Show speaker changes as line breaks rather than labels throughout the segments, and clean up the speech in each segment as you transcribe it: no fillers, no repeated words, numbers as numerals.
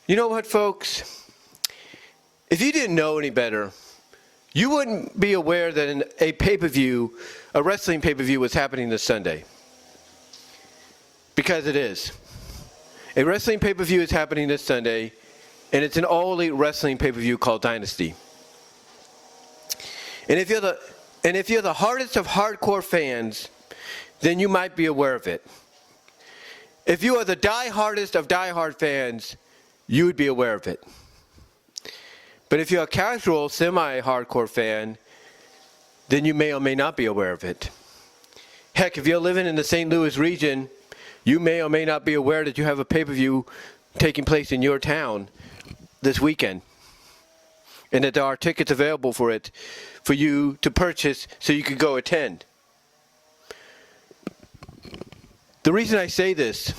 You know what, folks? If you didn't know any better, you wouldn't be aware that a wrestling pay-per-view was happening this Sunday. Because it is. A wrestling pay-per-view is happening this Sunday, and it's an all-elite wrestling pay-per-view called Dynasty. And if you're the hardest of hardcore fans, then you might be aware of it. If you are the die-hardest of die-hard fans, you would be aware of it. But if you're a casual, semi-hardcore fan, then you may or may not be aware of it. Heck, if you're living in the St. Louis region, you may or may not be aware that you have a pay-per-view taking place in your town this weekend, and that there are tickets available for it for you to purchase so you could go attend. The reason I say this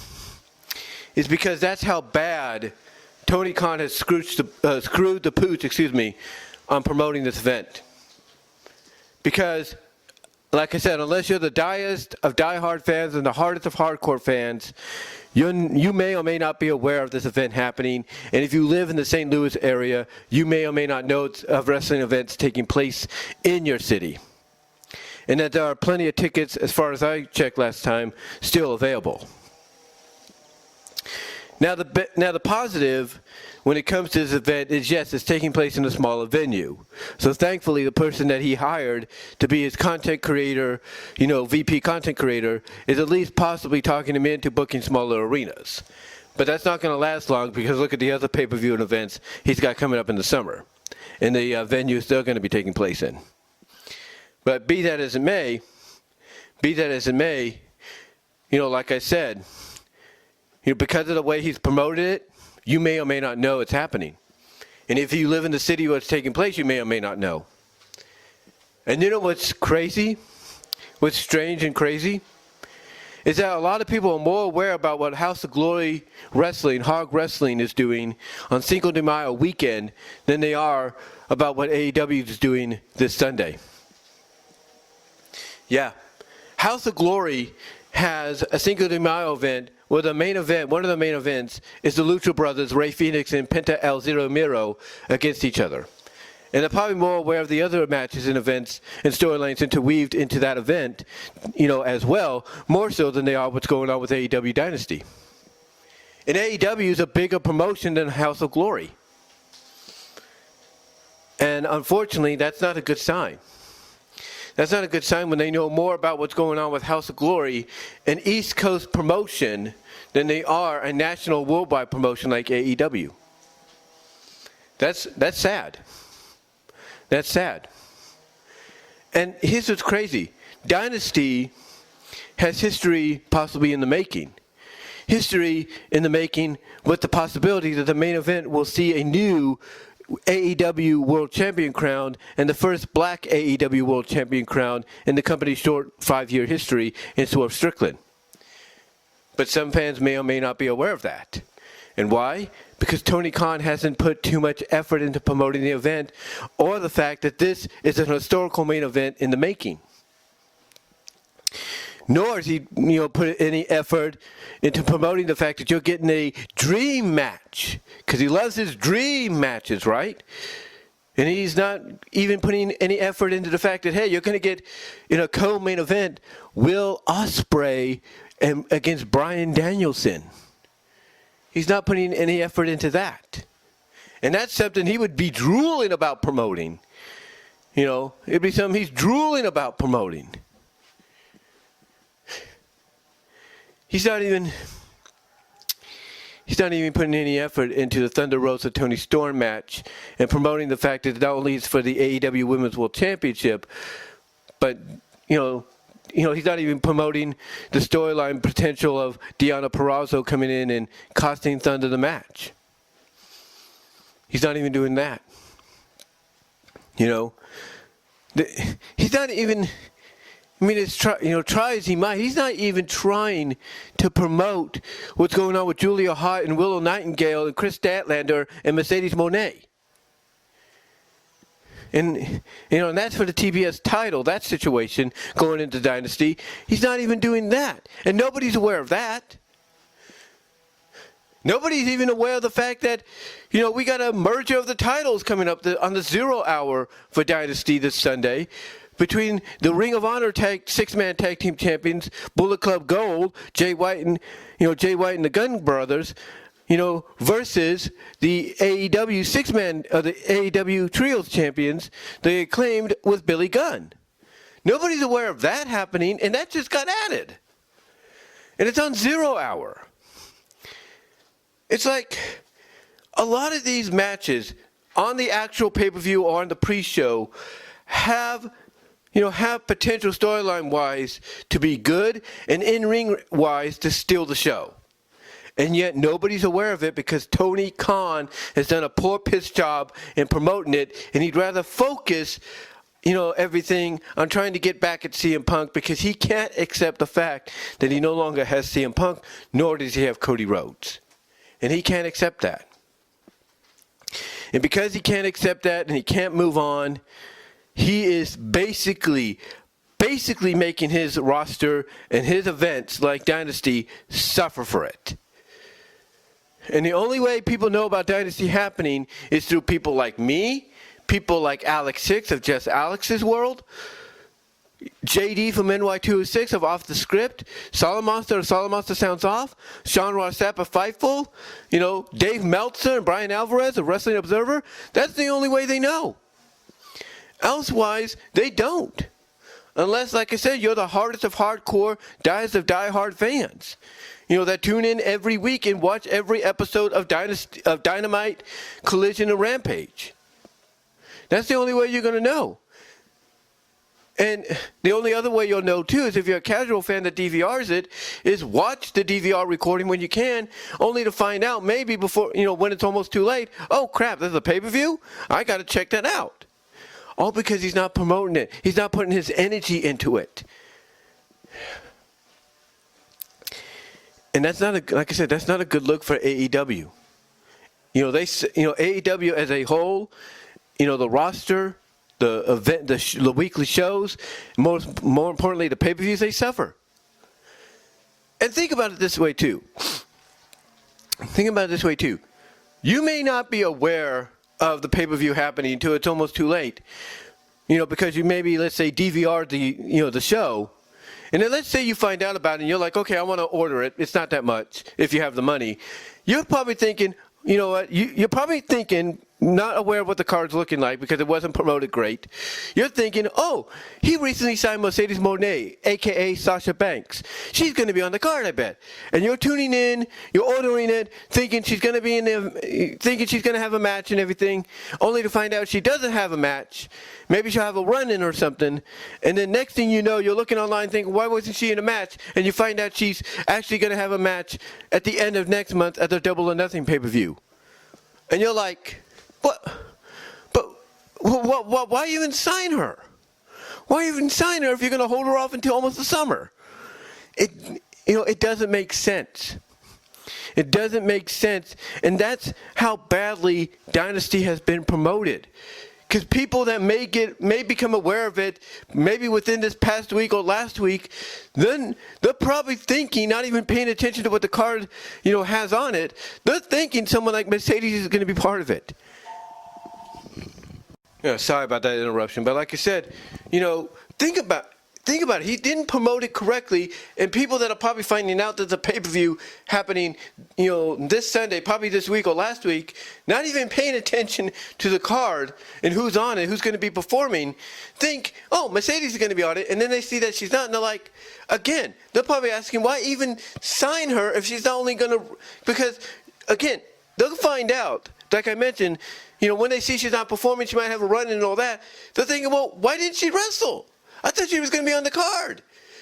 is because that's how bad Tony Khan has screwed the Pooch, on promoting this event. Because, like I said, unless you're the diest of diehard fans and the hardest of hardcore fans, you may or may not be aware of this event happening. And if you live in the St. Louis area, you may or may not know of wrestling events taking place in your city. And that there are plenty of tickets, as far as I checked last time, still available. Now the positive when it comes to this event is, yes, it's taking place in a smaller venue. So thankfully, the person that he hired to be his content creator, VP content creator, is at least possibly talking him into booking smaller arenas. But that's not going to last long, because look at the other pay-per-view and events he's got coming up in the summer, and the venues they're going to be taking place in. But be that as it may, like I said, because of the way he's promoted it, you may or may not know it's happening. And if you live in the city where it's taking place, you may or may not know. And you know what's crazy? What's strange and crazy? Is that a lot of people are more aware about what House of Glory Wrestling, Hog Wrestling, is doing on Cinco de Mayo weekend than they are about what AEW is doing this Sunday. Yeah. House of Glory has a Cinco de Mayo event where one of the main events is the Lucha Brothers, Rey Fenix and Penta El Zero Miedo, against each other. And they're probably more aware of the other matches and events and storylines interweaved into that event, as well, more so than they are what's going on with AEW Dynasty. And AEW is a bigger promotion than House of Glory. And unfortunately, that's not a good sign. That's not a good sign when they know more about what's going on with House of Glory, an East Coast promotion, than they are a national worldwide promotion like AEW. That's sad. That's sad. And here's what's crazy. Dynasty has history possibly in the making. History in the making with the possibility that the main event will see a new AEW World Champion crown and the first black AEW World Champion crown in the company's short 5-year history in Swerve Strickland. But some fans may or may not be aware of that. And why? Because Tony Khan hasn't put too much effort into promoting the event, or the fact that this is an historical main event in the making. Nor has he, put any effort into promoting the fact that you're getting a dream match. Because he loves his dream matches, right? And he's not even putting any effort into the fact that, hey, you're going to get, in a co-main event, Will Ospreay against Bryan Danielson. He's not putting any effort into that. And that's something he would be drooling about promoting. It'd be something he's drooling about promoting. He's not even putting any effort into the Thunder Rosa Toni Storm match and promoting the fact that not only it's for the AEW Women's World Championship, but he's not even promoting the storyline potential of Deonna Purrazzo coming in and costing Thunder the match. He's not even doing that. He's not even. Try as he might, he's not even trying to promote what's going on with Julia Hart and Willow Nightingale and Chris Statlander and Mercedes Moné. And that's for the TBS title, that situation going into Dynasty. He's not even doing that. And nobody's aware of that. Nobody's even aware of the fact that, we got a merger of the titles coming up on the 0 hour for Dynasty this Sunday between the Ring of Honor six-man tag team champions, Bullet Club Gold, Jay White and the Gunn Brothers, versus the AEW the AEW Trios champions, the Acclaimed with Billy Gunn. Nobody's aware of that happening, and that just got added. And it's on 0 hour. It's like a lot of these matches on the actual pay-per-view or on the pre-show have potential storyline-wise to be good and in-ring-wise to steal the show. And yet nobody's aware of it because Tony Khan has done a poor piss job in promoting it, and he'd rather focus everything on trying to get back at CM Punk because he can't accept the fact that he no longer has CM Punk, nor does he have Cody Rhodes. And he can't accept that. And because he can't accept that and he can't move on, he is basically making his roster and his events like Dynasty suffer for it. And the only way people know about Dynasty happening is through people like me, people like Alex Six of Just Alex's World, JD from NY206 of Off the Script, Solomonster of Solomonster Sounds Off, Sean Ross Sapp of Fightful, Dave Meltzer and Brian Alvarez of Wrestling Observer. That's the only way they know. Elsewise, they don't. Unless, like I said, you're the hardest of hardcore, dies of diehard fans. That tune in every week and watch every episode of Dynamite, Collision, and Rampage. That's the only way you're going to know. And the only other way you'll know, too, is if you're a casual fan that DVRs it, is watch the DVR recording when you can, only to find out maybe before, when it's almost too late, oh, crap, there's a pay-per-view? I got to check that out. All because he's not promoting it. He's not putting his energy into it. And that's not like I said, that's not a good look for AEW. AEW as a whole, the roster, the event, the weekly shows, more importantly, the pay-per-views, they suffer. And think about it this way too. You may not be aware of the pay-per-view happening until it's almost too late. Because you maybe, let's say, DVR'd the show. And then let's say you find out about it and you're like, okay, I want to order it. It's not that much if you have the money. You're probably thinking, you're probably thinking, not aware of what the card's looking like because it wasn't promoted great. You're thinking, oh, he recently signed Mercedes Moné, a.k.a. Sasha Banks. She's going to be on the card, I bet. And you're tuning in, you're ordering it, thinking she's going to be in there, thinking she's going to have a match and everything, only to find out she doesn't have a match. Maybe she'll have a run-in or something. And then next thing you know, you're looking online thinking, why wasn't she in a match? And you find out she's actually going to have a match at the end of next month at the Double or Nothing pay-per-view. And you're like, why even sign her? Why even sign her if you're going to hold her off until almost the summer? It doesn't make sense. It doesn't make sense. And that's how badly Dynasty has been promoted. Because people that may become aware of it, maybe within this past week or last week, then they're probably thinking, not even paying attention to what the card, has on it. They're thinking someone like Mercedes is going to be part of it. Sorry about that interruption, but like I said, think about it. He didn't promote it correctly, and people that are probably finding out there's a pay-per-view happening, this Sunday, probably this week or last week, not even paying attention to the card and who's on it, who's going to be performing, think, oh, Mercedes is going to be on it, and then they see that she's not, and they're like, again, they're probably asking, why even sign her if she's not only going to, because, again, they'll find out, like I mentioned, when they see she's not performing, she might have a run and all that. They're thinking, well, why didn't she wrestle? I thought she was going to be on the card.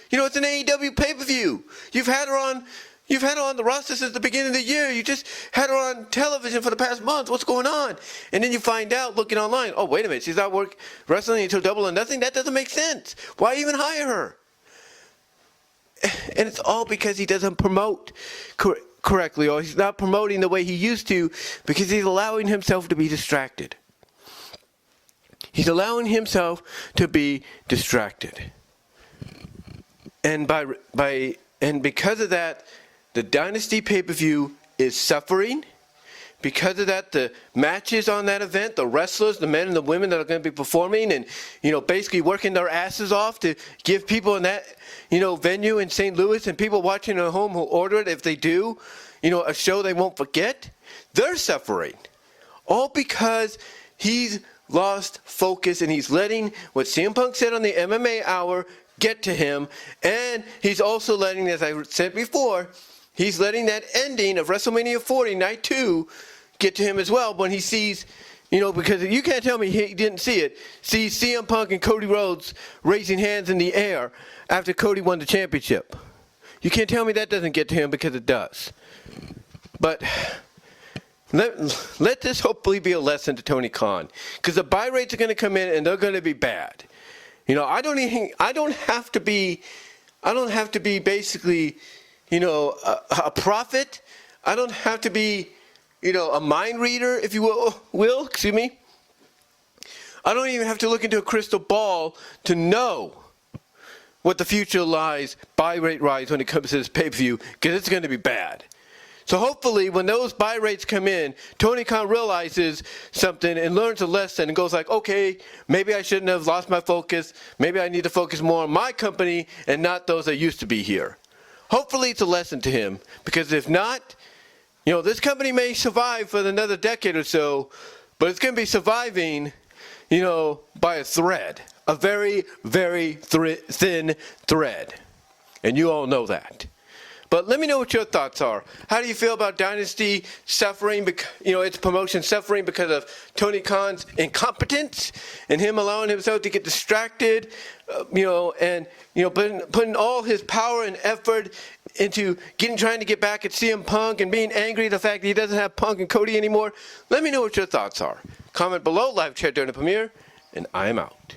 It's an AEW pay-per-view. You've had her on the roster since the beginning of the year. You just had her on television for the past month. What's going on? And then you find out looking online, oh, wait a minute, she's not wrestling until Double or Nothing? That doesn't make sense. Why even hire her? And it's all because he doesn't promote correctly, or he's not promoting the way he used to because he's allowing himself to be distracted. He's allowing himself to be distracted. And because of that, the Dynasty pay-per-view is suffering. Because of that, the matches on that event, the wrestlers, the men and the women that are going to be performing and, basically working their asses off to give people in that, venue in St. Louis and people watching at home who order it, if they do, a show they won't forget, they're suffering. All because he's lost focus and he's letting what CM Punk said on the MMA Hour get to him. And he's also letting, as I said before, he's letting that ending of WrestleMania 40, Night 2, get to him as well when he sees, because you can't tell me he didn't see it, sees CM Punk and Cody Rhodes raising hands in the air after Cody won the championship. You can't tell me that doesn't get to him, because it does. But let this hopefully be a lesson to Tony Khan, because the buy rates are going to come in and they're going to be bad. I don't have to be basically, a prophet. I don't have to be, a mind reader, if you will, excuse me. I don't even have to look into a crystal ball to know what the future lies, buy rate rise when it comes to this pay-per-view, because it's going to be bad. So hopefully when those buy rates come in, Tony Khan realizes something and learns a lesson and goes like, okay, maybe I shouldn't have lost my focus. Maybe I need to focus more on my company and not those that used to be here. Hopefully it's a lesson to him, because if not, this company may survive for another decade or so, but it's going to be surviving, by a thread, a very, very thin thread. And you all know that. But let me know what your thoughts are. How do you feel about Dynasty suffering, its promotion suffering because of Tony Khan's incompetence and him allowing himself to get distracted, and putting all his power and effort into trying to get back at CM Punk and being angry at the fact that he doesn't have Punk and Cody anymore? Let me know what your thoughts are. Comment below, live chat during the premiere, and I am out.